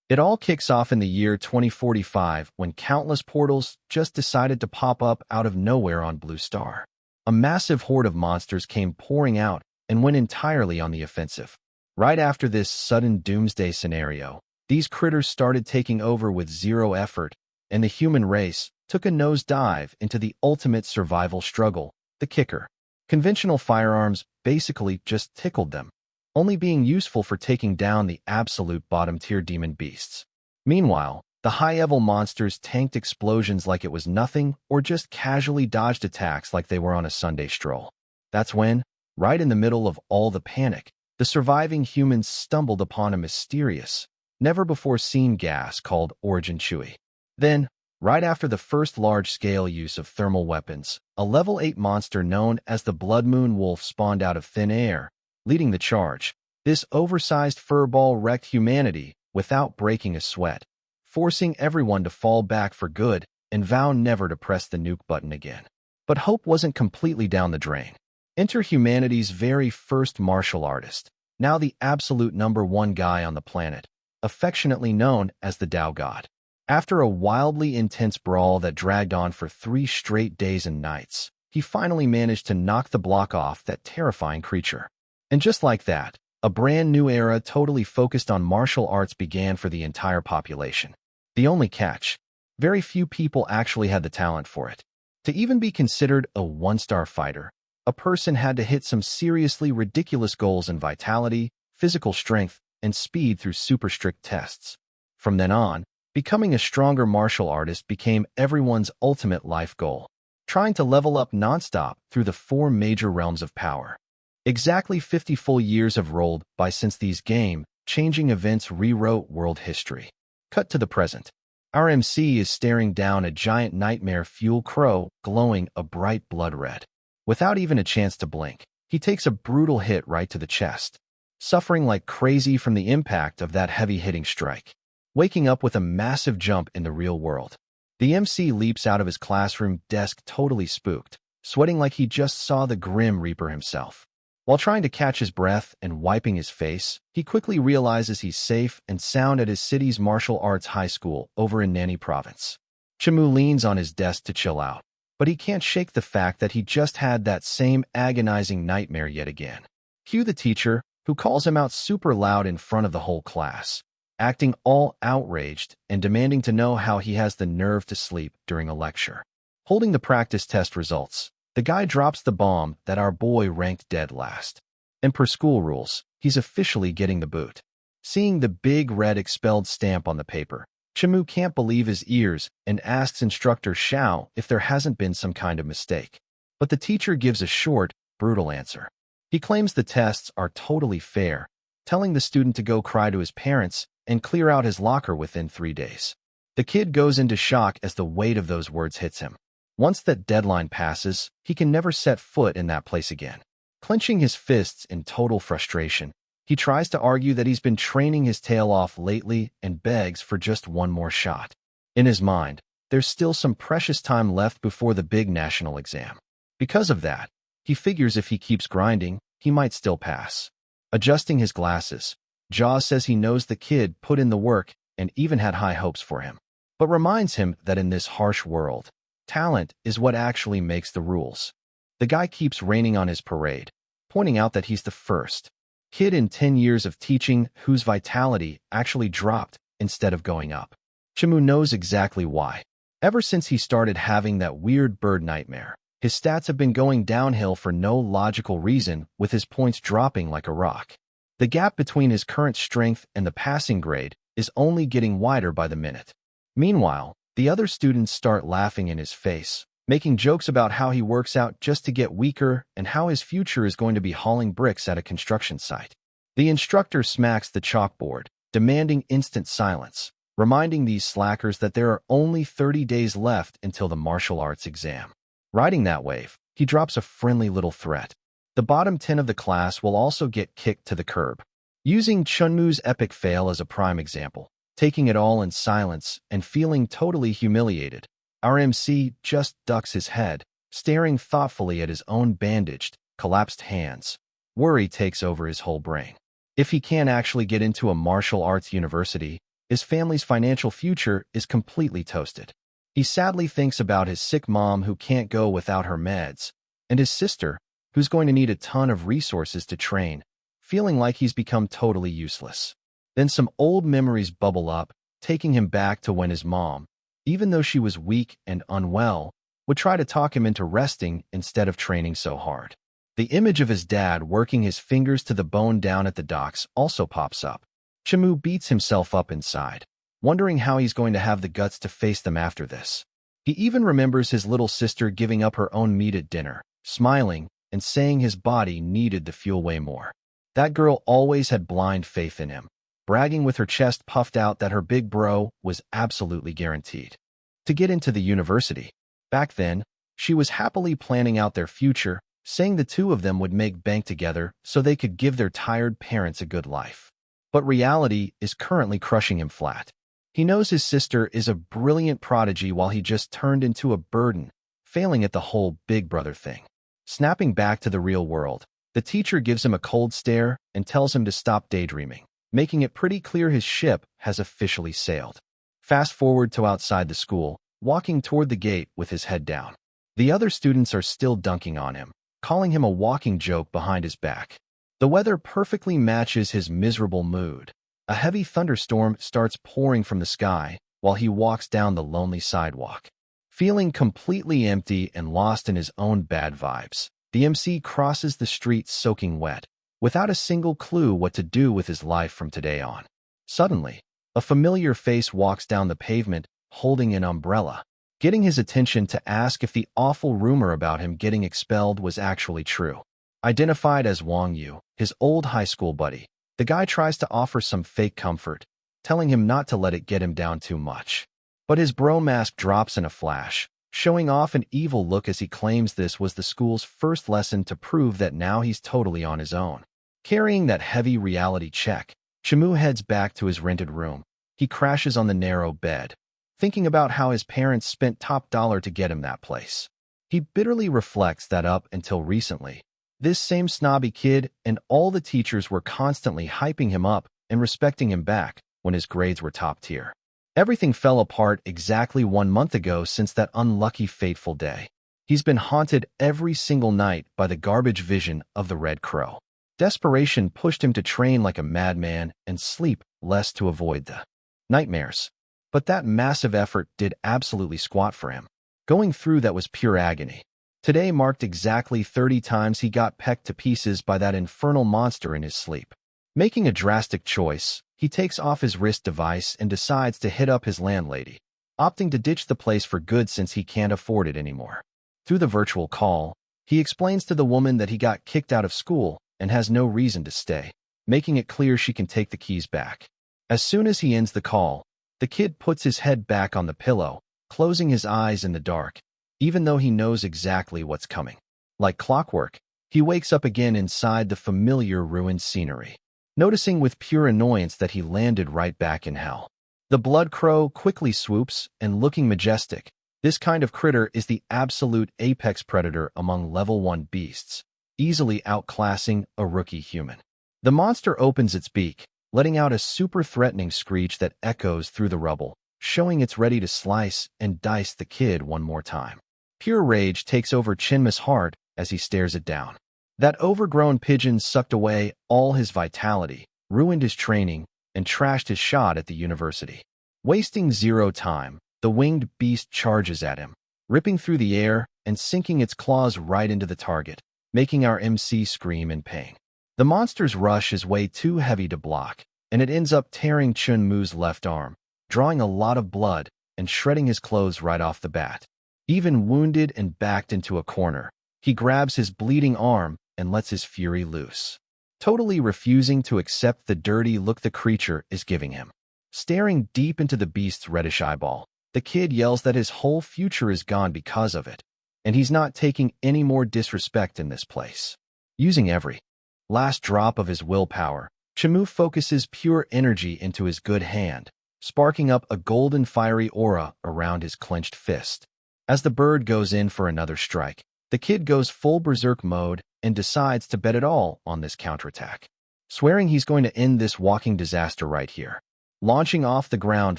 It all kicks off in the year 2045 when countless portals just decided to pop up out of nowhere on Blue Star. A massive horde of monsters came pouring out and went entirely on the offensive. Right after this sudden doomsday scenario, these critters started taking over with zero effort, and the human race took a nosedive into the ultimate survival struggle, the kicker. Conventional firearms basically just tickled them, only being useful for taking down the absolute bottom-tier demon beasts. Meanwhile, the high-level monsters tanked explosions like it was nothing or just casually dodged attacks like they were on a Sunday stroll. That's when, right in the middle of all the panic, the surviving humans stumbled upon a mysterious, never-before-seen gas called Origin Chewy. Then, right after the first large-scale use of thermal weapons, a level 8 monster known as the Blood Moon Wolf spawned out of thin air. Leading the charge, this oversized furball wrecked humanity without breaking a sweat, forcing everyone to fall back for good and vow never to press the nuke button again. But hope wasn't completely down the drain. Enter humanity's very first martial artist, now the absolute #1 guy on the planet, affectionately known as the Tao God. After a wildly intense brawl that dragged on for 3 straight days and nights, he finally managed to knock the block off that terrifying creature. And just like that, a brand new era totally focused on martial arts began for the entire population. The only catch, very few people actually had the talent for it. To even be considered a 1-star fighter, a person had to hit some seriously ridiculous goals in vitality, physical strength, and speed through super strict tests. From then on, becoming a stronger martial artist became everyone's ultimate life goal, trying to level up nonstop through the 4 major realms of power. Exactly 50 full years have rolled by since these game-changing events rewrote world history. Cut to the present. Our MC is staring down a giant nightmare fuel crow glowing a bright blood red. Without even a chance to blink, he takes a brutal hit right to the chest, suffering like crazy from the impact of that heavy-hitting strike, waking up with a massive jump in the real world. The MC leaps out of his classroom desk totally spooked, sweating like he just saw the Grim Reaper himself. While trying to catch his breath and wiping his face, he quickly realizes he's safe and sound at his city's martial arts high school over in Nani province. Chimu leans on his desk to chill out, but he can't shake the fact that he just had that same agonizing nightmare yet again. Cue the teacher, who calls him out super loud in front of the whole class, acting all outraged and demanding to know how he has the nerve to sleep during a lecture. Holding the practice test results, the guy drops the bomb that our boy ranked dead last. And per school rules, he's officially getting the boot. Seeing the big red expelled stamp on the paper, Chimu can't believe his ears and asks instructor Xiao if there hasn't been some kind of mistake. But the teacher gives a short, brutal answer. He claims the tests are totally fair, telling the student to go cry to his parents and clear out his locker within 3 days. The kid goes into shock as the weight of those words hits him. Once that deadline passes, he can never set foot in that place again. Clenching his fists in total frustration, he tries to argue that he's been training his tail off lately and begs for just one more shot. In his mind, there's still some precious time left before the big national exam. Because of that, he figures if he keeps grinding, he might still pass. Adjusting his glasses, Jaws says he knows the kid put in the work and even had high hopes for him, but reminds him that in this harsh world, talent is what actually makes the rules. The guy keeps raining on his parade, pointing out that he's the first kid in 10 years of teaching whose vitality actually dropped instead of going up. Chimu knows exactly why. Ever since he started having that weird bird nightmare, his stats have been going downhill for no logical reason, with his points dropping like a rock. The gap between his current strength and the passing grade is only getting wider by the minute. Meanwhile, the other students start laughing in his face, making jokes about how he works out just to get weaker and how his future is going to be hauling bricks at a construction site. The instructor smacks the chalkboard, demanding instant silence, reminding these slackers that there are only 30 days left until the martial arts exam. Riding that wave, he drops a friendly little threat. The bottom 10 of the class will also get kicked to the curb. Using Chunmu's epic fail as a prime example, taking it all in silence and feeling totally humiliated, our MC just ducks his head, staring thoughtfully at his own bandaged, collapsed hands. Worry takes over his whole brain. If he can't actually get into a martial arts university, His family's financial future is completely toasted. He sadly thinks about his sick mom who can't go without her meds, and his sister, who's going to need a ton of resources to train, feeling like he's become totally useless. Then some old memories bubble up, taking him back to when his mom, even though she was weak and unwell, would try to talk him into resting instead of training so hard. The image of his dad working his fingers to the bone down at the docks also pops up. Chimu beats himself up inside, wondering how he's going to have the guts to face them after this. He even remembers his little sister giving up her own meat at dinner, smiling, and saying his body needed the fuel way more. That girl always had blind faith in him, bragging with her chest puffed out that her big bro was absolutely guaranteed to get into the university. Back then, she was happily planning out their future, saying the two of them would make bank together so they could give their tired parents a good life. But reality is currently crushing him flat. He knows his sister is a brilliant prodigy while he just turned into a burden, failing at the whole big brother thing. Snapping back to the real world, the teacher gives him a cold stare and tells him to stop daydreaming, making it pretty clear his ship has officially sailed. Fast forward to outside the school, walking toward the gate with his head down. The other students are still dunking on him, calling him a walking joke behind his back. The weather perfectly matches his miserable mood. A heavy thunderstorm starts pouring from the sky while he walks down the lonely sidewalk. Feeling completely empty and lost in his own bad vibes, the MC crosses the street soaking wet, without a single clue what to do with his life from today on. Suddenly, a familiar face walks down the pavement holding an umbrella, getting his attention to ask if the awful rumor about him getting expelled was actually true. Identified as Wang Yu, his old high school buddy, the guy tries to offer some fake comfort, telling him not to let it get him down too much. But his bro mask drops in a flash, showing off an evil look as he claims this was the school's first lesson to prove that now he's totally on his own. Carrying that heavy reality check, Chimu heads back to his rented room. He crashes on the narrow bed, thinking about how his parents spent top dollar to get him that place. He bitterly reflects that up until recently, this same snobby kid and all the teachers were constantly hyping him up and respecting him back when his grades were top tier. Everything fell apart exactly 1 month ago since that unlucky fateful day. He's been haunted every single night by the garbage vision of the Red Crow. Desperation pushed him to train like a madman and sleep less to avoid the nightmares. But that massive effort did absolutely squat for him. Going through that was pure agony. Today marked exactly 30 times he got pecked to pieces by that infernal monster in his sleep. Making a drastic choice, he takes off his wrist device and decides to hit up his landlady, opting to ditch the place for good since he can't afford it anymore. Through the virtual call, he explains to the woman that he got kicked out of school and has no reason to stay, making it clear she can take the keys back. As soon as he ends the call, the kid puts his head back on the pillow, closing his eyes in the dark, even though he knows exactly what's coming. Like clockwork, he wakes up again inside the familiar ruined scenery, noticing with pure annoyance that he landed right back in hell. The blood crow quickly swoops, and looking majestic, this kind of critter is the absolute apex predator among level 1 beasts, easily outclassing a rookie human. The monster opens its beak, letting out a super threatening screech that echoes through the rubble, showing it's ready to slice and dice the kid one more time. Pure rage takes over Chinma's heart as he stares it down. That overgrown pigeon sucked away all his vitality, ruined his training, and trashed his shot at the university. Wasting zero time, the winged beast charges at him, ripping through the air and sinking its claws right into the target, making our MC scream in pain. The monster's rush is way too heavy to block, and it ends up tearing Chunmu's left arm, drawing a lot of blood and shredding his clothes right off the bat. Even wounded and backed into a corner, he grabs his bleeding arm and lets his fury loose, totally refusing to accept the dirty look the creature is giving him. Staring deep into the beast's reddish eyeball, the kid yells that his whole future is gone because of it, and he's not taking any more disrespect in this place. Using every last drop of his willpower, Chimu focuses pure energy into his good hand, sparking up a golden fiery aura around his clenched fist. As the bird goes in for another strike, the kid goes full berserk mode and decides to bet it all on this counterattack, swearing he's going to end this walking disaster right here. Launching off the ground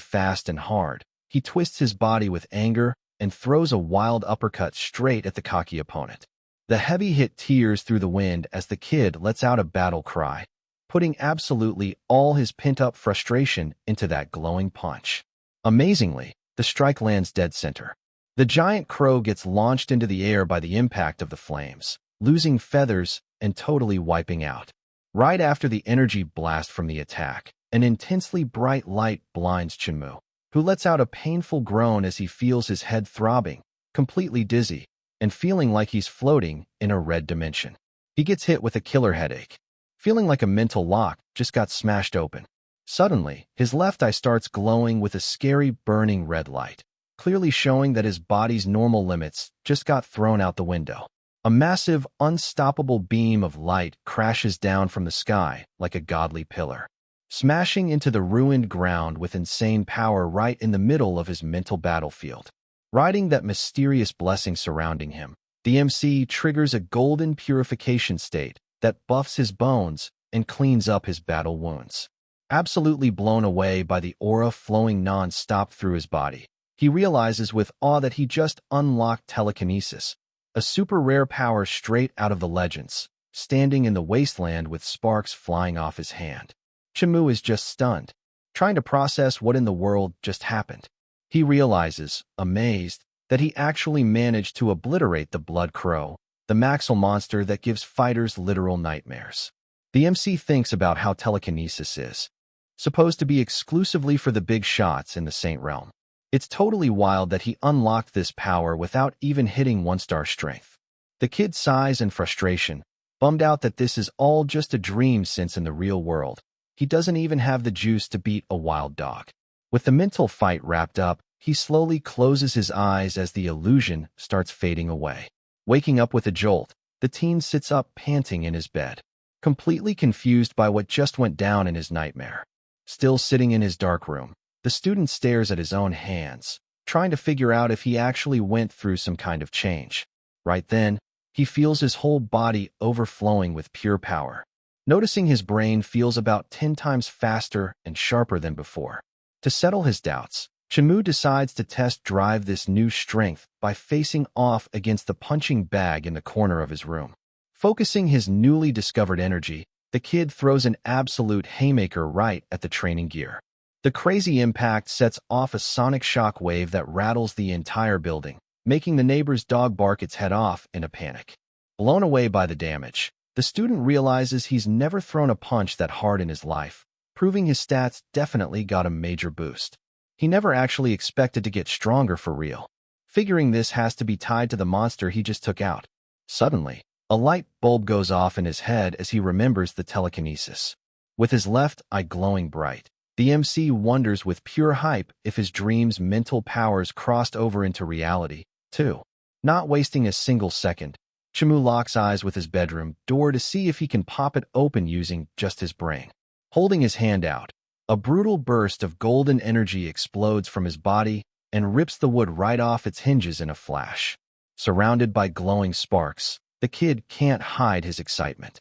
fast and hard, he twists his body with anger and throws a wild uppercut straight at the cocky opponent. The heavy hit tears through the wind as the kid lets out a battle cry, putting absolutely all his pent-up frustration into that glowing punch. Amazingly, the strike lands dead center. The giant crow gets launched into the air by the impact of the flames, losing feathers and totally wiping out. Right after the energy blast from the attack, an intensely bright light blinds Chenmu, who lets out a painful groan as he feels his head throbbing, completely dizzy, and feeling like he's floating in a red dimension. He gets hit with a killer headache, feeling like a mental lock just got smashed open. Suddenly, his left eye starts glowing with a scary burning red light, clearly showing that his body's normal limits just got thrown out the window. A massive, unstoppable beam of light crashes down from the sky like a godly pillar, smashing into the ruined ground with insane power right in the middle of his mental battlefield. Riding that mysterious blessing surrounding him, the MC triggers a golden purification state that buffs his bones and cleans up his battle wounds. Absolutely blown away by the aura flowing non-stop through his body, he realizes with awe that he just unlocked telekinesis, a super rare power straight out of the legends, standing in the wasteland with sparks flying off his hand. Chenmu is just stunned, trying to process what in the world just happened. He realizes, amazed, that he actually managed to obliterate the Blood Crow, the Maxil monster that gives fighters literal nightmares. The MC thinks about how telekinesis is supposed to be exclusively for the big shots in the Saint Realm. It's totally wild that he unlocked this power without even hitting 1-star strength. The kid sighs in frustration, bummed out that this is all just a dream since in the real world, he doesn't even have the juice to beat a wild dog. With the mental fight wrapped up, he slowly closes his eyes as the illusion starts fading away. Waking up with a jolt, the teen sits up panting in his bed, completely confused by what just went down in his nightmare. Still sitting in his dark room, the student stares at his own hands, trying to figure out if he actually went through some kind of change. Right then, he feels his whole body overflowing with pure power. Noticing his brain feels about 10 times faster and sharper than before. To settle his doubts, Chenmu decides to test drive this new strength by facing off against the punching bag in the corner of his room. Focusing his newly discovered energy, the kid throws an absolute haymaker right at the training gear. The crazy impact sets off a sonic shock wave that rattles the entire building, making the neighbor's dog bark its head off in a panic. Blown away by the damage, the student realizes he's never thrown a punch that hard in his life, proving his stats definitely got a major boost. He never actually expected to get stronger for real, figuring this has to be tied to the monster he just took out. Suddenly, a light bulb goes off in his head as he remembers the telekinesis. With his left eye glowing bright, the MC wonders with pure hype if his dream's mental powers crossed over into reality, too. Not wasting a single second, Chenmu locks eyes with his bedroom door to see if he can pop it open using just his brain. Holding his hand out, a brutal burst of golden energy explodes from his body and rips the wood right off its hinges in a flash. Surrounded by glowing sparks, the kid can't hide his excitement.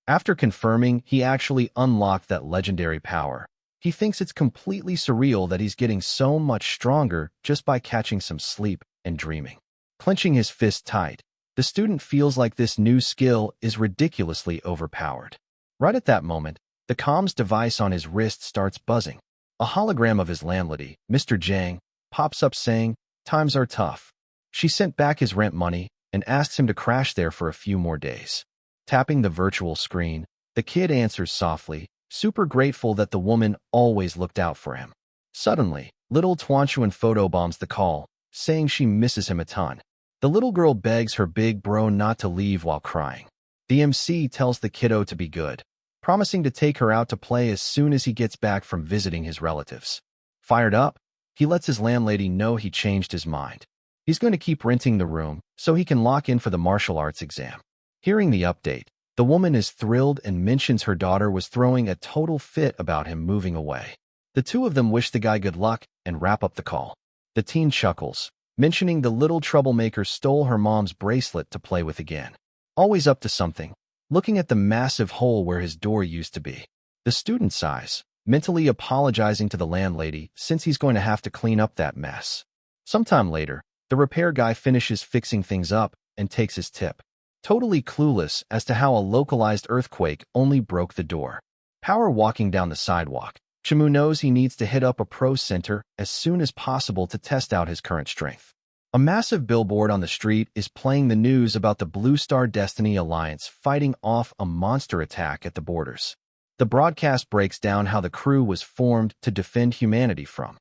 After confirming he actually unlocked that legendary power, he thinks it's completely surreal that he's getting so much stronger just by catching some sleep and dreaming. Clenching his fist tight, the student feels like this new skill is ridiculously overpowered. Right at that moment, the comms device on his wrist starts buzzing. A hologram of his landlady, Mr. Jang, pops up saying, "Times are tough." She sent back his rent money and asks him to crash there for a few more days. Tapping the virtual screen, the kid answers softly, super grateful that the woman always looked out for him. Suddenly, little Tuanchuan photobombs the call, saying she misses him a ton. The little girl begs her big bro not to leave while crying. The MC tells the kiddo to be good, promising to take her out to play as soon as he gets back from visiting his relatives. Fired up, he lets his landlady know he changed his mind. He's going to keep renting the room so he can lock in for the martial arts exam. Hearing the update, the woman is thrilled and mentions her daughter was throwing a total fit about him moving away. The two of them wish the guy good luck and wrap up the call. The teen chuckles, mentioning the little troublemaker stole her mom's bracelet to play with again. Always up to something, looking at the massive hole where his door used to be. The student sighs, mentally apologizing to the landlady since he's going to have to clean up that mess. Sometime later, the repair guy finishes fixing things up and takes his tip, totally clueless as to how a localized earthquake only broke the door. Power walking down the sidewalk, Chimu knows he needs to hit up a pro center as soon as possible to test out his current strength. A massive billboard on the street is playing the news about the Blue Star Destiny Alliance fighting off a monster attack at the borders. The broadcast breaks down how the crew was formed to defend humanity from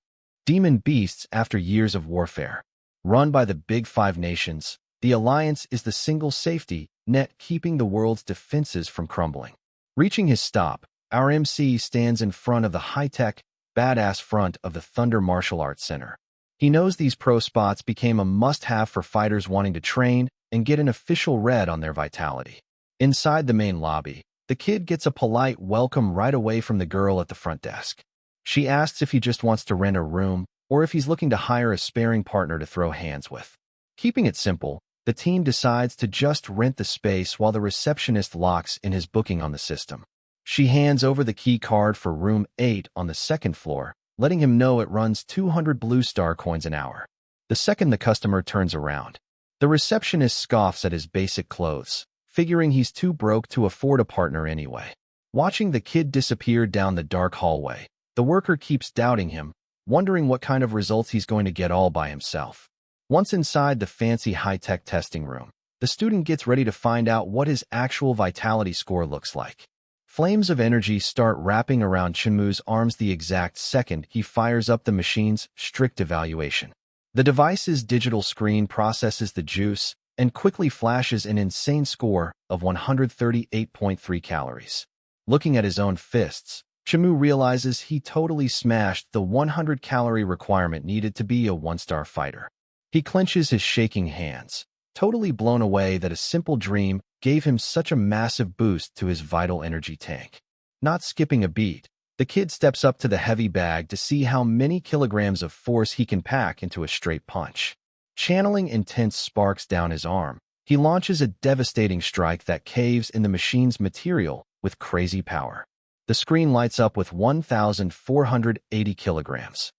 demon beasts after years of warfare. Run by the Big Five nations, the Alliance is the single safety net keeping the world's defenses from crumbling. Reaching his stop, our MC stands in front of the high-tech, badass front of the Thunder Martial Arts Center. He knows these pro spots became a must-have for fighters wanting to train and get an official read on their vitality. Inside the main lobby, the kid gets a polite welcome right away from the girl at the front desk. She asks if he just wants to rent a room or if he's looking to hire a sparring partner to throw hands with. Keeping it simple, the team decides to just rent the space while the receptionist locks in his booking on the system. She hands over the key card for room 8 on the second floor, letting him know it runs 200 Blue Star coins an hour. The second the customer turns around, the receptionist scoffs at his basic clothes, figuring he's too broke to afford a partner anyway. Watching the kid disappear down the dark hallway, the worker keeps doubting him, wondering what kind of results he's going to get all by himself. Once inside the fancy high-tech testing room, the student gets ready to find out what his actual vitality score looks like. Flames of energy start wrapping around Chimu's arms the exact second he fires up the machine's strict evaluation. The device's digital screen processes the juice and quickly flashes an insane score of 138.3 calories. Looking at his own fists, Chimu realizes he totally smashed the 100-calorie requirement needed to be a one-star fighter. He clenches his shaking hands, totally blown away that a simple dream gave him such a massive boost to his vital energy tank. Not skipping a beat, the kid steps up to the heavy bag to see how many kilograms of force he can pack into a straight punch. Channeling intense sparks down his arm, he launches a devastating strike that caves in the machine's material with crazy power. The screen lights up with 1,480 kilograms.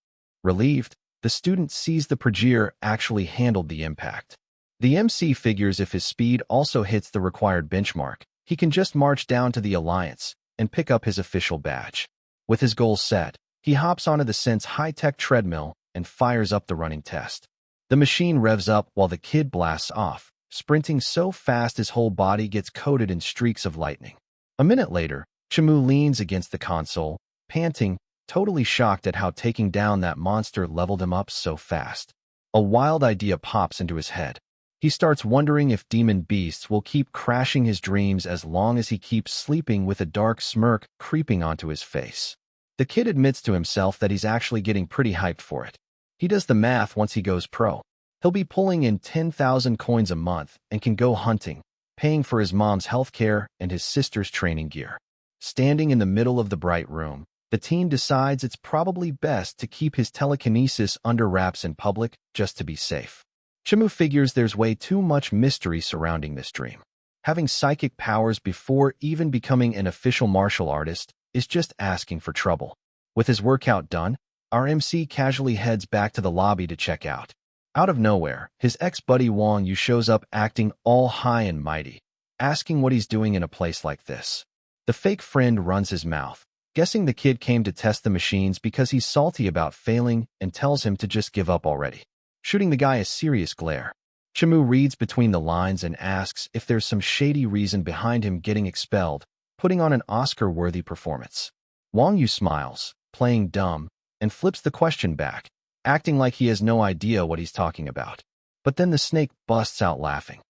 Relieved, the student sees the Prajeer actually handled the impact. The MC figures if his speed also hits the required benchmark, he can just march down to the Alliance and pick up his official badge. With his goal set, he hops onto the Sense high-tech treadmill and fires up the running test. The machine revs up while the kid blasts off, sprinting so fast his whole body gets coated in streaks of lightning. A minute later, Chimu leans against the console, panting, totally shocked at how taking down that monster leveled him up so fast. A wild idea pops into his head. He starts wondering if demon beasts will keep crashing his dreams as long as he keeps sleeping with a dark smirk creeping onto his face. The kid admits to himself that he's actually getting pretty hyped for it. He does the math once he goes pro. He'll be pulling in 10,000 coins a month and can go hunting, paying for his mom's health care and his sister's training gear. Standing in the middle of the bright room, the teen decides it's probably best to keep his telekinesis under wraps in public just to be safe. Chimu figures there's way too much mystery surrounding this dream. Having psychic powers before even becoming an official martial artist is just asking for trouble. With his workout done, our MC casually heads back to the lobby to check out. Out of nowhere, his ex-buddy Wang Yu shows up acting all high and mighty, asking what he's doing in a place like this. The fake friend runs his mouth, guessing the kid came to test the machines because he's salty about failing and tells him to just give up already, shooting the guy a serious glare. Chimu reads between the lines and asks if there's some shady reason behind him getting expelled, putting on an Oscar-worthy performance. Wang Yu smiles, playing dumb, and flips the question back, acting like he has no idea what he's talking about. But then the snake busts out laughing.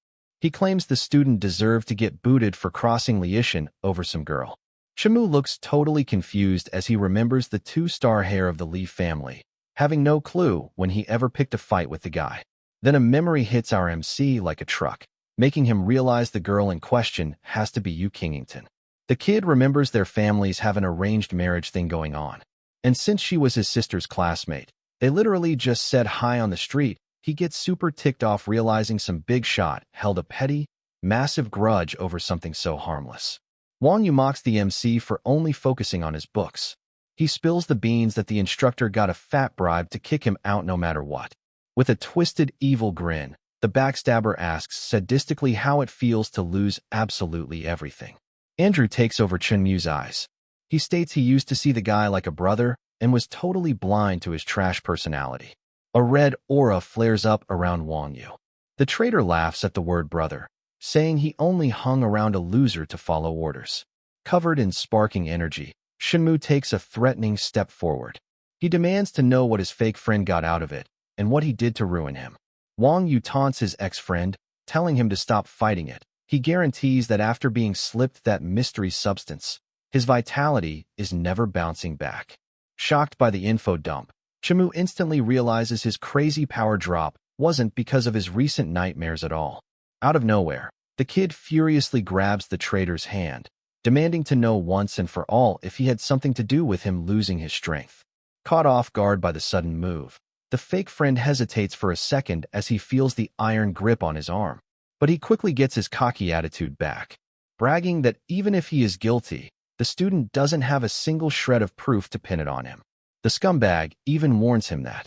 He claims the student deserved to get booted for crossing Liishan over some girl. Chimu looks totally confused as he remembers the two-star heir of the Li family, having no clue when he ever picked a fight with the guy. Then a memory hits our MC like a truck, making him realize the girl in question has to be Yu Kingington. The kid remembers their families have an arranged marriage thing going on, and since she was his sister's classmate, they literally just said hi on the street. He gets super ticked off realizing some big shot held a petty, massive grudge over something so harmless. Wang Yu mocks the MC for only focusing on his books. He spills the beans that the instructor got a fat bribe to kick him out no matter what. With a twisted, evil grin, the backstabber asks sadistically how it feels to lose absolutely everything. Andrew takes over Chunmu's eyes. He states he used to see the guy like a brother and was totally blind to his trash personality. A red aura flares up around Wang Yu. The traitor laughs at the word brother, saying he only hung around a loser to follow orders. Covered in sparking energy, Chunmu takes a threatening step forward. He demands to know what his fake friend got out of it and what he did to ruin him. Wang Yu taunts his ex-friend, telling him to stop fighting it. He guarantees that after being slipped that mystery substance, his vitality is never bouncing back. Shocked by the info dump, Chunmu instantly realizes his crazy power drop wasn't because of his recent nightmares at all. Out of nowhere, the kid furiously grabs the traitor's hand, demanding to know once and for all if he had something to do with him losing his strength. Caught off guard by the sudden move, the fake friend hesitates for a second as he feels the iron grip on his arm, but he quickly gets his cocky attitude back, bragging that even if he is guilty, the student doesn't have a single shred of proof to pin it on him. The scumbag even warns him that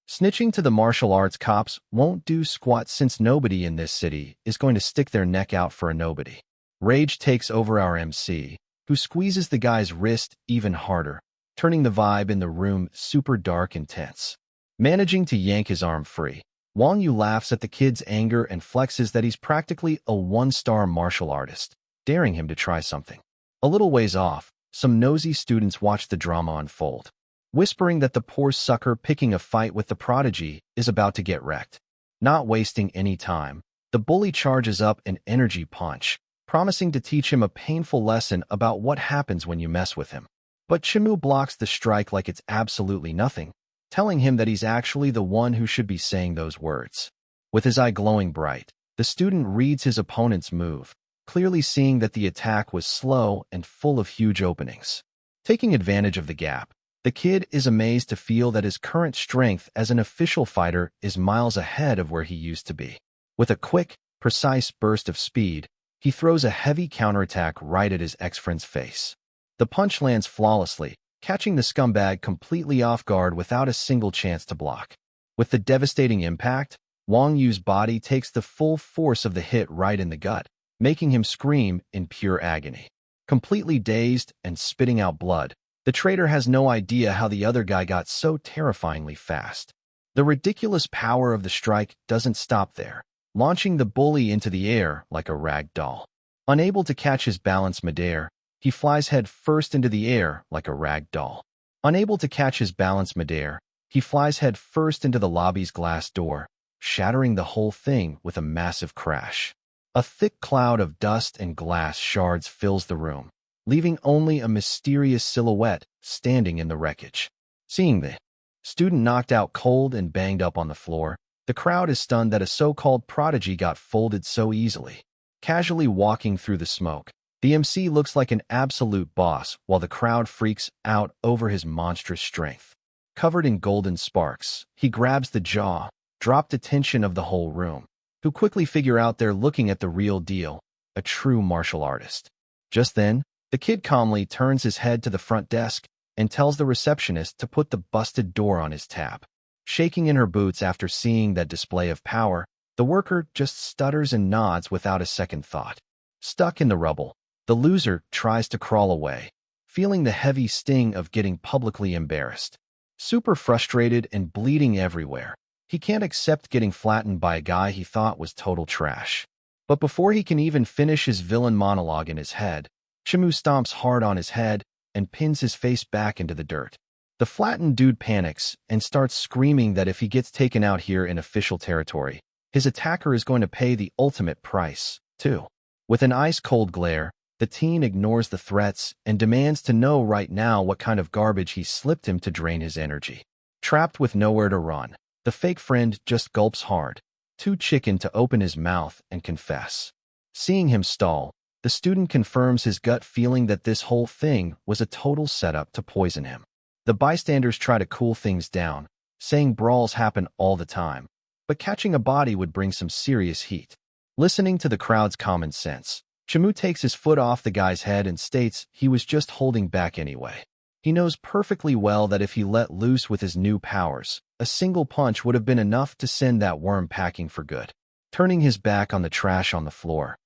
snitching to the martial arts cops won't do squat since nobody in this city is going to stick their neck out for a nobody. Rage takes over our MC, who squeezes the guy's wrist even harder, turning the vibe in the room super dark and tense. Managing to yank his arm free, Wang Yu laughs at the kid's anger and flexes that he's practically a one-star martial artist, daring him to try something. A little ways off, some nosy students watch the drama unfold, whispering that the poor sucker picking a fight with the prodigy is about to get wrecked. Not wasting any time, the bully charges up an energy punch, promising to teach him a painful lesson about what happens when you mess with him. But Chunmu blocks the strike like it's absolutely nothing, telling him that he's actually the one who should be saying those words. With his eye glowing bright, the student reads his opponent's move, clearly seeing that the attack was slow and full of huge openings. Taking advantage of the gap, the kid is amazed to feel that his current strength as an official fighter is miles ahead of where he used to be. With a quick, precise burst of speed, he throws a heavy counterattack right at his ex-friend's face. The punch lands flawlessly, catching the scumbag completely off guard without a single chance to block. With the devastating impact, Wang Yu's body takes the full force of the hit right in the gut, making him scream in pure agony. Completely dazed and spitting out blood, the traitor has no idea how the other guy got so terrifyingly fast. The ridiculous power of the strike doesn't stop there, launching the bully into the air like a rag doll. Unable to catch his balance midair, he flies head first into the air like a rag doll. Unable to catch his balance midair, he flies head first into the lobby's glass door, shattering the whole thing with a massive crash. A thick cloud of dust and glass shards fills the room, leaving only a mysterious silhouette standing in the wreckage. Seeing the student knocked out cold and banged up on the floor, the crowd is stunned that a so-called prodigy got folded so easily. Casually walking through the smoke, the MC looks like an absolute boss while the crowd freaks out over his monstrous strength. Covered in golden sparks, he grabs the jaw, dropped attention of the whole room, who quickly figure out they're looking at the real deal, a true martial artist. Just then, the kid calmly turns his head to the front desk and tells the receptionist to put the busted door on his tab. Shaking in her boots after seeing that display of power, the worker just stutters and nods without a second thought. Stuck in the rubble, the loser tries to crawl away, feeling the heavy sting of getting publicly embarrassed. Super frustrated and bleeding everywhere, he can't accept getting flattened by a guy he thought was total trash. But before he can even finish his villain monologue in his head, Chunmu stomps hard on his head and pins his face back into the dirt. The flattened dude panics and starts screaming that if he gets taken out here in official territory, his attacker is going to pay the ultimate price, too. With an ice-cold glare, the teen ignores the threats and demands to know right now what kind of garbage he slipped him to drain his energy. Trapped with nowhere to run, the fake friend just gulps hard, too chicken to open his mouth and confess. Seeing him stall, the student confirms his gut feeling that this whole thing was a total setup to poison him. The bystanders try to cool things down, saying brawls happen all the time, but catching a body would bring some serious heat. Listening to the crowd's common sense, Chunmu takes his foot off the guy's head and states he was just holding back anyway. He knows perfectly well that if he let loose with his new powers, a single punch would have been enough to send that worm packing for good. Turning his back on the trash on the floor,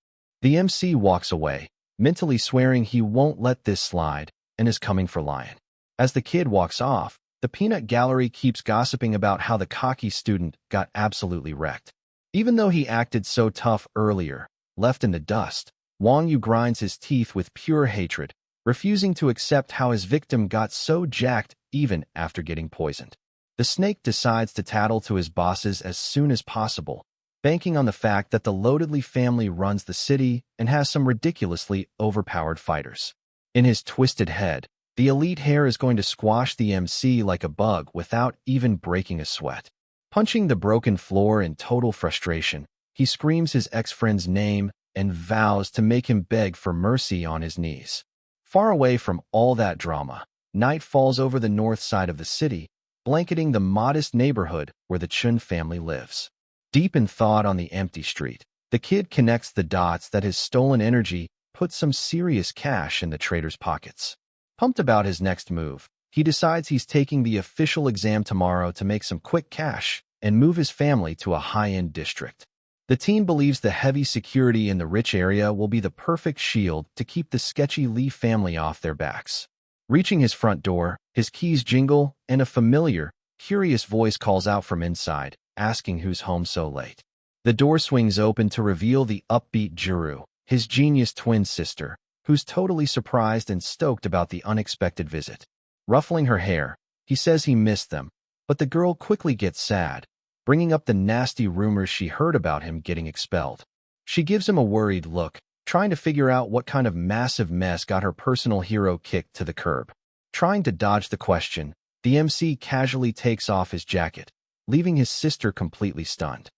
the MC walks away, mentally swearing he won't let this slide and is coming for Lion. As the kid walks off, the peanut gallery keeps gossiping about how the cocky student got absolutely wrecked. Even though he acted so tough earlier, left in the dust, Wang Yu grinds his teeth with pure hatred, refusing to accept how his victim got so jacked even after getting poisoned. The snake decides to tattle to his bosses as soon as possible, banking on the fact that the Loadedly family runs the city and has some ridiculously overpowered fighters. In his twisted head, the elite hair is going to squash the MC like a bug without even breaking a sweat. Punching the broken floor in total frustration, he screams his ex-friend's name and vows to make him beg for mercy on his knees. Far away from all that drama, night falls over the north side of the city, blanketing the modest neighborhood where the Chun family lives. Deep in thought on the empty street, the kid connects the dots that his stolen energy put some serious cash in the trader's pockets. Pumped about his next move, he decides he's taking the official exam tomorrow to make some quick cash and move his family to a high-end district. The teen believes the heavy security in the rich area will be the perfect shield to keep the sketchy Lee family off their backs. Reaching his front door, his keys jingle, and a familiar, curious voice calls out from inside, asking who's home so late. The door swings open to reveal the upbeat Juru, his genius twin sister, who's totally surprised and stoked about the unexpected visit. Ruffling her hair, he says he missed them, but the girl quickly gets sad, bringing up the nasty rumors she heard about him getting expelled. She gives him a worried look, trying to figure out what kind of massive mess got her personal hero kicked to the curb. Trying to dodge the question, the MC casually takes off his jacket, leaving his sister completely stunned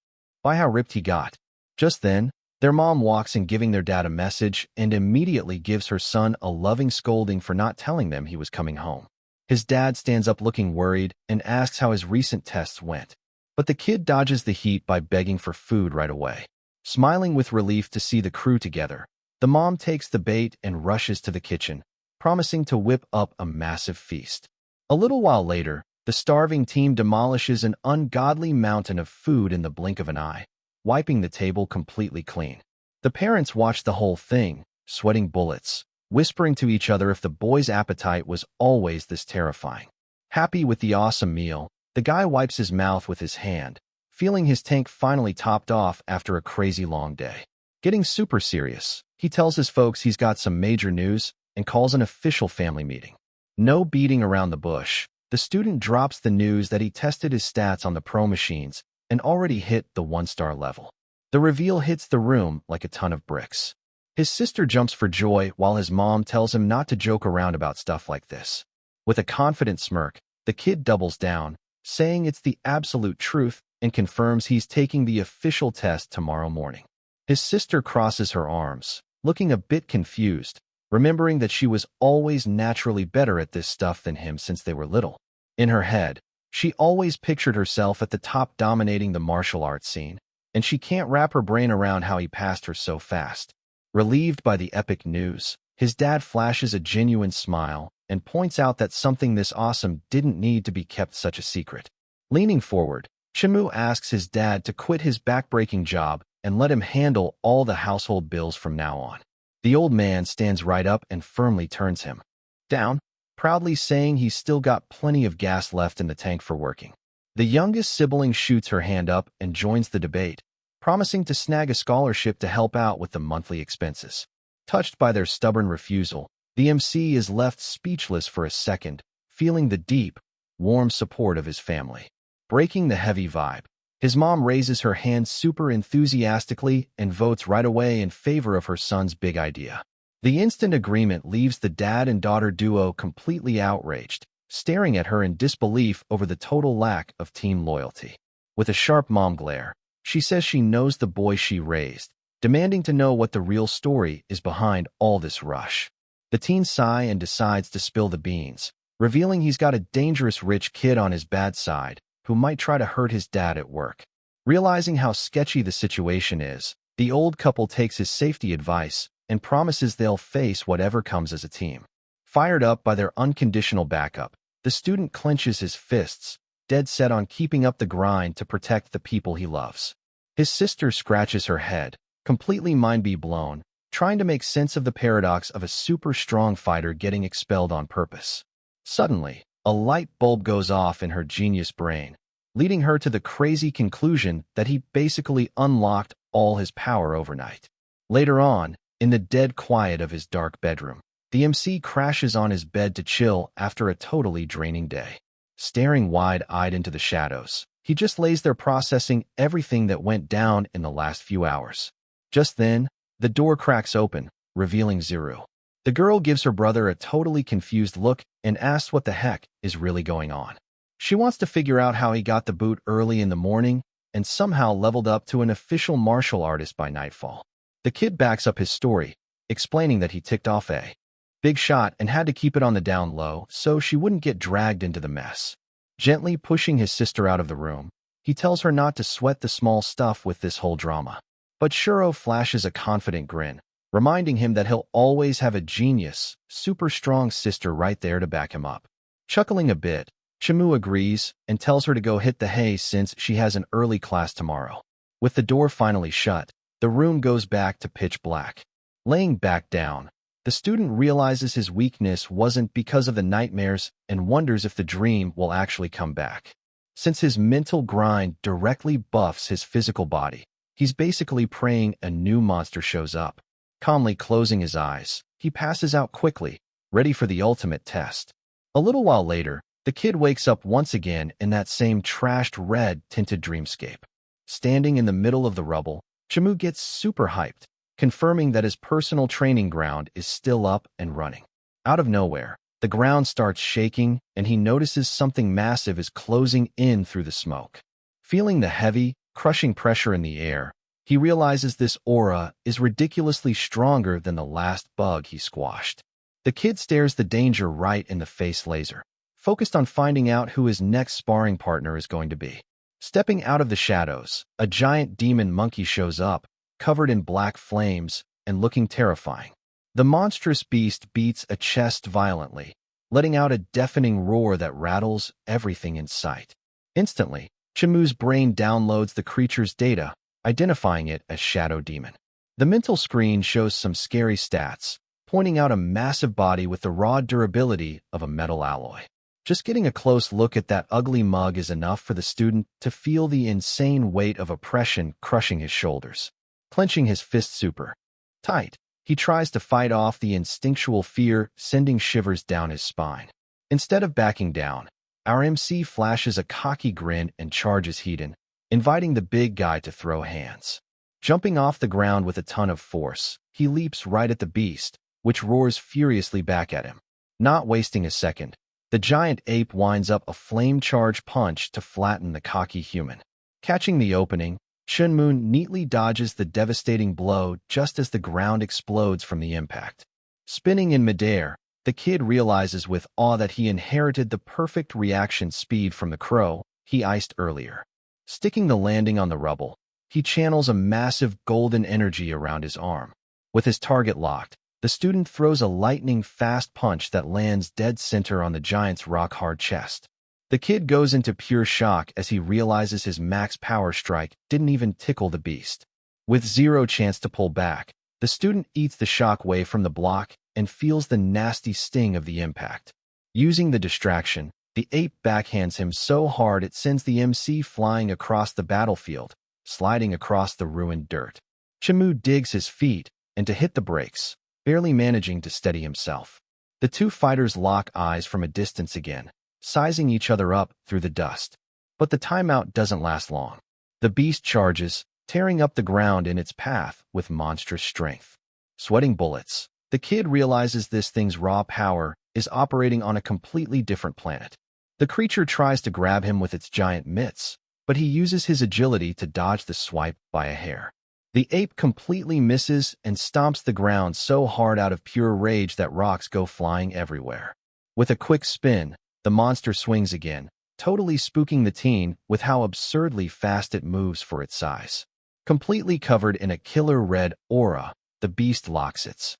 by how ripped he got. Just then, their mom walks in giving their dad a message and immediately gives her son a loving scolding for not telling them he was coming home. His dad stands up looking worried and asks how his recent tests went, but the kid dodges the heat by begging for food right away. Smiling with relief to see the crew together, the mom takes the bait and rushes to the kitchen, promising to whip up a massive feast. A little while later, the starving team demolishes an ungodly mountain of food in the blink of an eye, wiping the table completely clean. The parents watch the whole thing, sweating bullets, whispering to each other if the boy's appetite was always this terrifying. Happy with the awesome meal, the guy wipes his mouth with his hand, feeling his tank finally topped off after a crazy long day. Getting super serious, he tells his folks he's got some major news and calls an official family meeting. No beating around the bush, the student drops the news that he tested his stats on the pro machines and already hit the 1-star level. The reveal hits the room like a ton of bricks. His sister jumps for joy while his mom tells him not to joke around about stuff like this. With a confident smirk, the kid doubles down, saying it's the absolute truth and confirms he's taking the official test tomorrow morning. His sister crosses her arms, looking a bit confused, remembering that she was always naturally better at this stuff than him since they were little. In her head, she always pictured herself at the top dominating the martial arts scene, and she can't wrap her brain around how he passed her so fast. Relieved by the epic news, his dad flashes a genuine smile and points out that something this awesome didn't need to be kept such a secret. Leaning forward, Chimu asks his dad to quit his backbreaking job and let him handle all the household bills from now on. The old man stands right up and firmly turns him down, proudly saying he's still got plenty of gas left in the tank for working. The youngest sibling shoots her hand up and joins the debate, promising to snag a scholarship to help out with the monthly expenses. Touched by their stubborn refusal, the MC is left speechless for a second, feeling the deep, warm support of his family. Breaking the heavy vibe, his mom raises her hand super enthusiastically and votes right away in favor of her son's big idea. The instant agreement leaves the dad and daughter duo completely outraged, staring at her in disbelief over the total lack of team loyalty. With a sharp mom glare, she says she knows the boy she raised, demanding to know what the real story is behind all this rush. The teen sigh and decides to spill the beans, revealing he's got a dangerous rich kid on his bad side who might try to hurt his dad at work. Realizing how sketchy the situation is, the old couple takes his safety advice and promises they'll face whatever comes as a team. Fired up by their unconditional backup, the student clenches his fists, dead set on keeping up the grind to protect the people he loves. His sister scratches her head, completely mind-blown, trying to make sense of the paradox of a super strong fighter getting expelled on purpose. Suddenly, a light bulb goes off in her genius brain, leading her to the crazy conclusion that he basically unlocked all his power overnight. Later on, in the dead quiet of his dark bedroom, the MC crashes on his bed to chill after a totally draining day. Staring wide-eyed into the shadows, he just lays there processing everything that went down in the last few hours. Just then, the door cracks open, revealing Zuru. The girl gives her brother a totally confused look and asks what the heck is really going on. She wants to figure out how he got the boot early in the morning and somehow leveled up to an official martial artist by nightfall. The kid backs up his story, explaining that he ticked off a big shot and had to keep it on the down low so she wouldn't get dragged into the mess. Gently pushing his sister out of the room, he tells her not to sweat the small stuff with this whole drama. But Shuro flashes a confident grin, reminding him that he'll always have a genius, super strong sister right there to back him up. Chuckling a bit, Chimu agrees and tells her to go hit the hay since she has an early class tomorrow. With the door finally shut, the room goes back to pitch black. Laying back down, the student realizes his weakness wasn't because of the nightmares and wonders if the dream will actually come back. Since his mental grind directly buffs his physical body, he's basically praying a new monster shows up. Calmly closing his eyes, he passes out quickly, ready for the ultimate test. A little while later, the kid wakes up once again in that same trashed red-tinted dreamscape. Standing in the middle of the rubble, Chimu gets super hyped, confirming that his personal training ground is still up and running. Out of nowhere, the ground starts shaking and he notices something massive is closing in through the smoke. Feeling the heavy, crushing pressure in the air, he realizes this aura is ridiculously stronger than the last bug he squashed. The kid stares the danger right in the face laser, focused on finding out who his next sparring partner is going to be. Stepping out of the shadows, a giant demon monkey shows up, covered in black flames and looking terrifying. The monstrous beast beats a chest violently, letting out a deafening roar that rattles everything in sight. Instantly, Chimu's brain downloads the creature's data, identifying it as Shadow Demon. The mental screen shows some scary stats, pointing out a massive body with the raw durability of a metal alloy. Just getting a close look at that ugly mug is enough for the student to feel the insane weight of oppression crushing his shoulders. Clenching his fist super tight, he tries to fight off the instinctual fear sending shivers down his spine. Instead of backing down, our MC flashes a cocky grin and charges Hedon, inviting the big guy to throw hands. Jumping off the ground with a ton of force, he leaps right at the beast, which roars furiously back at him. Not wasting a second, the giant ape winds up a flame-charged punch to flatten the cocky human. Catching the opening, Shunmoon neatly dodges the devastating blow just as the ground explodes from the impact. Spinning in midair, the kid realizes with awe that he inherited the perfect reaction speed from the crow he iced earlier. Sticking the landing on the rubble, he channels a massive golden energy around his arm. With his target locked, the student throws a lightning-fast punch that lands dead center on the giant's rock-hard chest. The kid goes into pure shock as he realizes his max power strike didn't even tickle the beast. With zero chance to pull back, the student eats the shock wave from the block and feels the nasty sting of the impact. Using the distraction, the ape backhands him so hard it sends the MC flying across the battlefield, sliding across the ruined dirt. Chimu digs his feet and to hit the brakes, barely managing to steady himself. The two fighters lock eyes from a distance again, sizing each other up through the dust. But the timeout doesn't last long. The beast charges, tearing up the ground in its path with monstrous strength. Sweating bullets, the kid realizes this thing's raw power is operating on a completely different planet. The creature tries to grab him with its giant mitts, but he uses his agility to dodge the swipe by a hair. The ape completely misses and stomps the ground so hard out of pure rage that rocks go flying everywhere. With a quick spin, the monster swings again, totally spooking the teen with how absurdly fast it moves for its size. Completely covered in a killer red aura, the beast locks its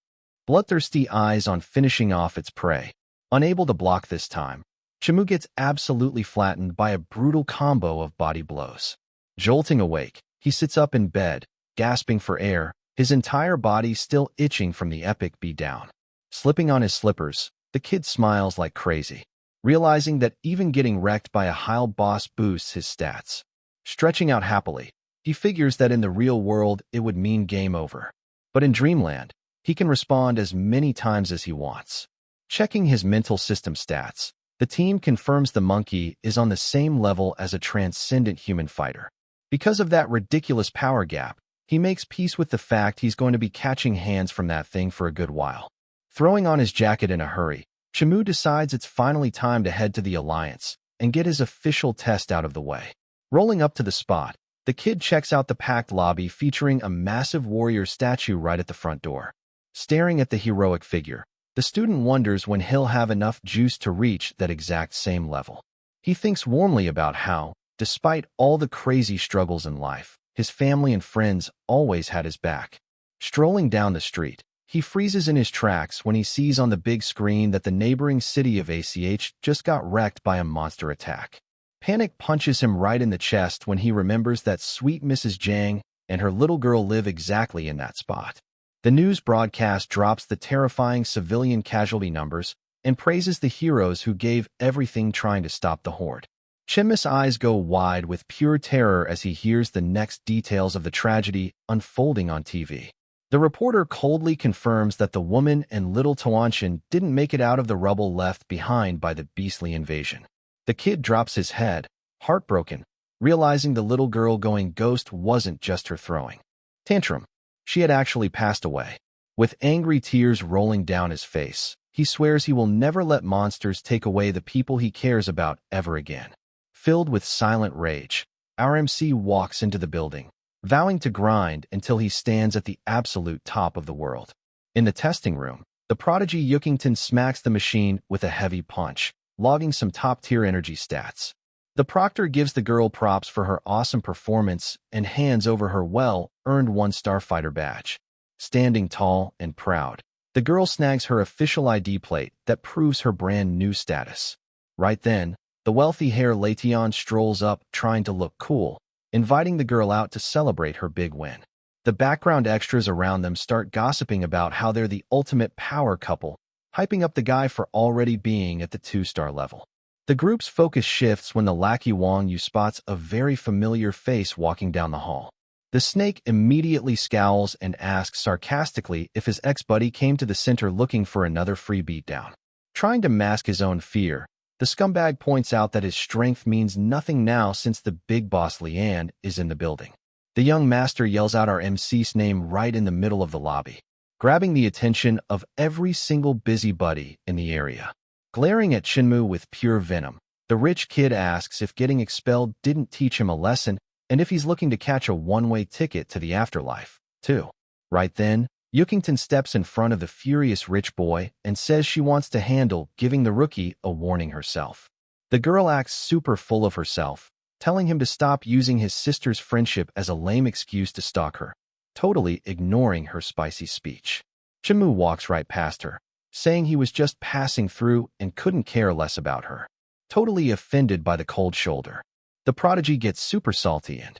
bloodthirsty eyes on finishing off its prey. Unable to block this time, Chimu gets absolutely flattened by a brutal combo of body blows. Jolting awake, he sits up in bed, gasping for air, his entire body still itching from the epic beatdown. Slipping on his slippers, the kid smiles like crazy, realizing that even getting wrecked by a Heil boss boosts his stats. Stretching out happily, he figures that in the real world it would mean game over. But in Dreamland, he can respond as many times as he wants. Checking his mental system stats, the team confirms the monkey is on the same level as a transcendent human fighter. Because of that ridiculous power gap, he makes peace with the fact he's going to be catching hands from that thing for a good while. Throwing on his jacket in a hurry, Chimu decides it's finally time to head to the Alliance and get his official test out of the way. Rolling up to the spot, the kid checks out the packed lobby featuring a massive warrior statue right at the front door. Staring at the heroic figure, the student wonders when he'll have enough juice to reach that exact same level. He thinks warmly about how, despite all the crazy struggles in life, his family and friends always had his back. Strolling down the street, he freezes in his tracks when he sees on the big screen that the neighboring city of ACH just got wrecked by a monster attack. Panic punches him right in the chest when he remembers that sweet Mrs. Jang and her little girl live exactly in that spot. The news broadcast drops the terrifying civilian casualty numbers and praises the heroes who gave everything trying to stop the horde. Chinma's eyes go wide with pure terror as he hears the next details of the tragedy unfolding on TV. The reporter coldly confirms that the woman and little Tawanshin didn't make it out of the rubble left behind by the beastly invasion. The kid drops his head, heartbroken, realizing the little girl going ghost wasn't just her throwing tantrum. She had actually passed away. With angry tears rolling down his face, he swears he will never let monsters take away the people he cares about ever again. Filled with silent rage, our MC walks into the building, vowing to grind until he stands at the absolute top of the world. In the testing room, the prodigy Yukington smacks the machine with a heavy punch, logging some top-tier energy stats. The proctor gives the girl props for her awesome performance and hands over her well-earned 1-star fighter badge. Standing tall and proud, the girl snags her official ID plate that proves her brand new status. Right then, the wealthy Herr Lation strolls up trying to look cool, inviting the girl out to celebrate her big win. The background extras around them start gossiping about how they're the ultimate power couple, hyping up the guy for already being at the 2-star level. The group's focus shifts when the lackey Wang Yu spots a very familiar face walking down the hall. The snake immediately scowls and asks sarcastically if his ex-buddy came to the center looking for another free beatdown. Trying to mask his own fear, the scumbag points out that his strength means nothing now since the big boss Lian is in the building. The young master yells out our MC's name right in the middle of the lobby, grabbing the attention of every single busybody in the area. Glaring at Chinmu with pure venom, the rich kid asks if getting expelled didn't teach him a lesson and if he's looking to catch a one-way ticket to the afterlife, too. Right then, Yukington steps in front of the furious rich boy and says she wants to handle giving the rookie a warning herself. The girl acts super full of herself, telling him to stop using his sister's friendship as a lame excuse to stalk her, totally ignoring her spicy speech. Chinmu walks right past her, saying he was just passing through and couldn't care less about her. Totally offended by the cold shoulder, the prodigy gets super salty and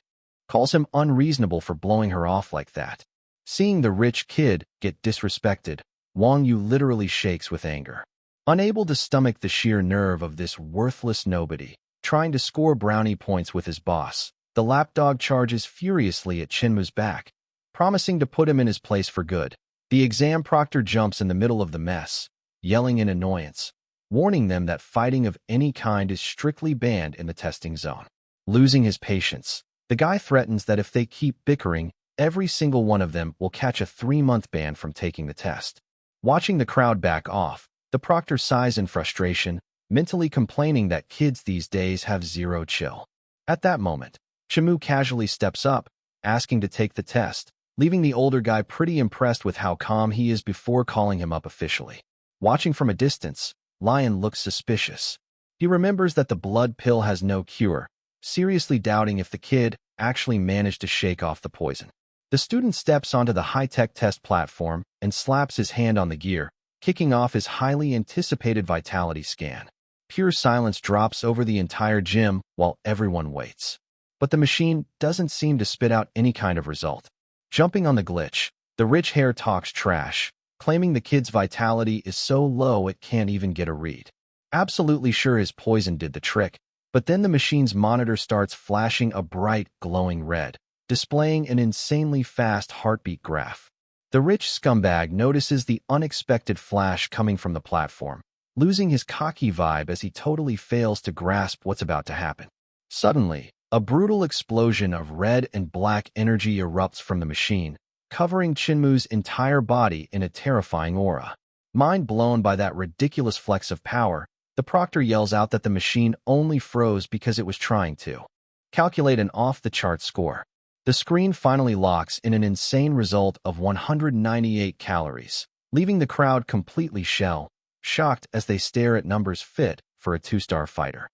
calls him unreasonable for blowing her off like that. Seeing the rich kid get disrespected, Wang Yu literally shakes with anger. Unable to stomach the sheer nerve of this worthless nobody, trying to score brownie points with his boss, the lapdog charges furiously at Chinmu's back, promising to put him in his place for good. The exam proctor jumps in the middle of the mess, yelling in annoyance, warning them that fighting of any kind is strictly banned in the testing zone. Losing his patience, the guy threatens that if they keep bickering, every single one of them will catch a 3-month ban from taking the test. Watching the crowd back off, the proctor sighs in frustration, mentally complaining that kids these days have zero chill. At that moment, Chimu casually steps up, asking to take the test, leaving the older guy pretty impressed with how calm he is before calling him up officially. Watching from a distance, Lion looks suspicious. He remembers that the blood pill has no cure, seriously doubting if the kid actually managed to shake off the poison. The student steps onto the high-tech test platform and slaps his hand on the gear, kicking off his highly anticipated vitality scan. Pure silence drops over the entire gym while everyone waits. But the machine doesn't seem to spit out any kind of result. Jumping on the glitch, the rich hair talks trash, claiming the kid's vitality is so low it can't even get a read. Absolutely sure his poison did the trick, but then the machine's monitor starts flashing a bright, glowing red, displaying an insanely fast heartbeat graph. The rich scumbag notices the unexpected flash coming from the platform, losing his cocky vibe as he totally fails to grasp what's about to happen. Suddenly, a brutal explosion of red and black energy erupts from the machine, covering Chinmu's entire body in a terrifying aura. Mind blown by that ridiculous flex of power, the proctor yells out that the machine only froze because it was trying to calculate an off-the-chart score. The screen finally locks in an insane result of 198 calories, leaving the crowd completely shocked as they stare at numbers fit for a 2-star fighter.